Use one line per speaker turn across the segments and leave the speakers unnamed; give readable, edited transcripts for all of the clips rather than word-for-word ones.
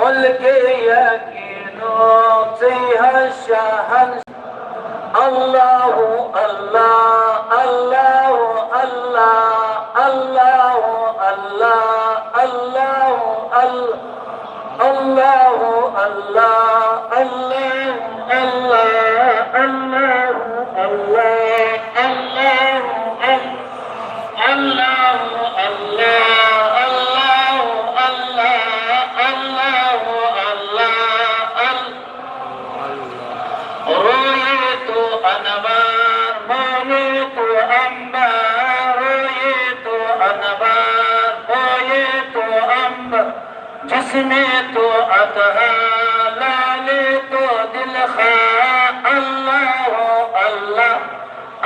ملك يكينو فيها الشهن الله الله الله الله الله الله الله الله الله الله जिसमें तो अतहा लाले तो दिल खा अल्लाह अल्लाह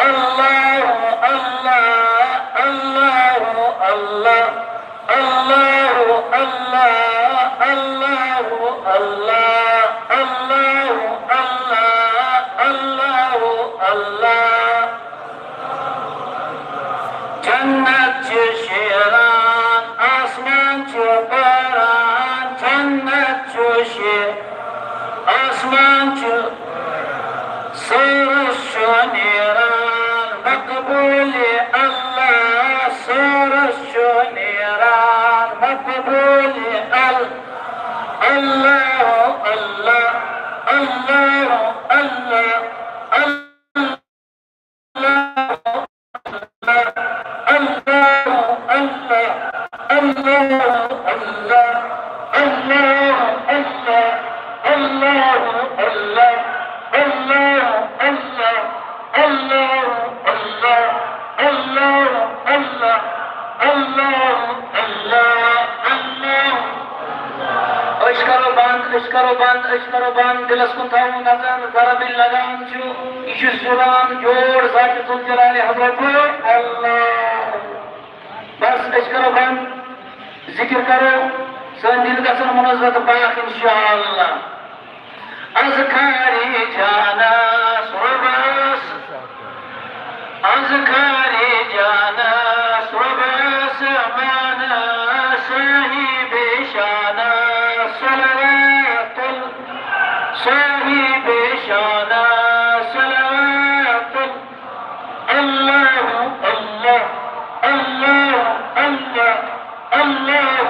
अल्लाह अल्लाह अल्लाह अल्लाह अल्लाह अल्लाह अल्लाह अल्लाह अल्लाह अल्लाह अल्लाह जन्नत शेरान आसमान चौपारान जन्नत आसमान सरस नेरान मकबूल अल्लाह सरस नेरान मकबूल अल्लाह अल्लाह अल्लाह अल्लाह दिलस कुन थावुन नजर ज़रबिल लगान छु इशु जुबान जोड़ ज़ात जुल जलाले हज़रत अल्लाह बस इश करो बंद जिक्र करो सन दिल गसन मुनज़्ज़त पाक इंशाअल्लाह अज़कारी जाना सुबस अज़कारी जाना सुबस माना साहिब शाना सलावतुल साहिब शाना सलावतुल अल्लाह अल्लाह अल्लाह अल्लाह अल्लाह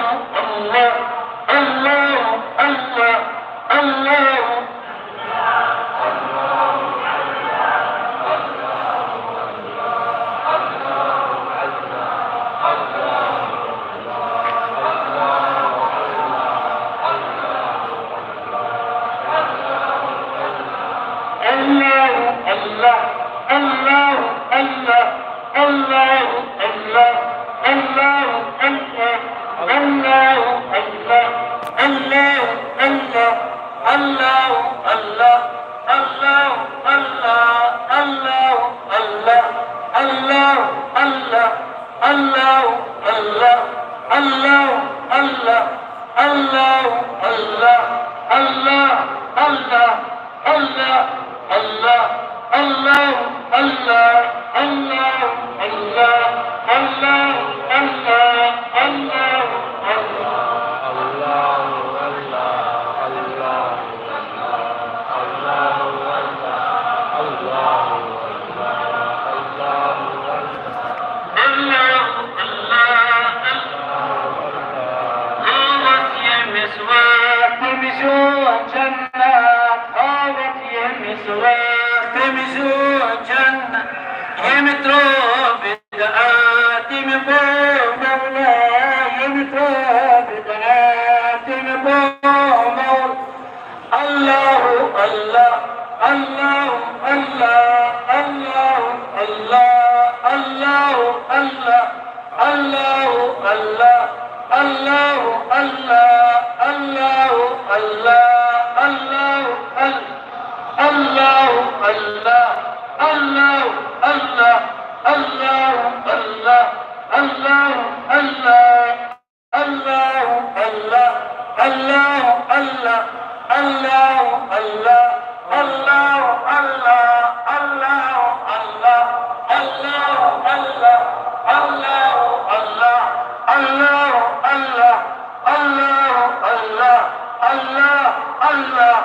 अल्लाह अल्लाह अल्लाह अल्लाह الله الله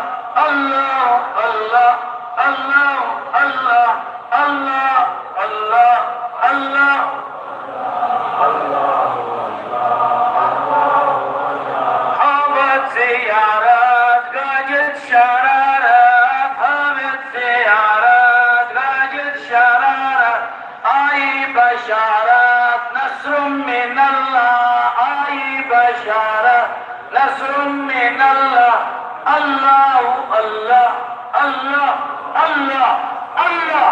الله الله الله الله الله الله الله حبت زيارات قاجد شرارات حبت زيارات قاجد شرارات اي بشارات نصر من الله اي بشارات نصر من الله الله الله الله الله الله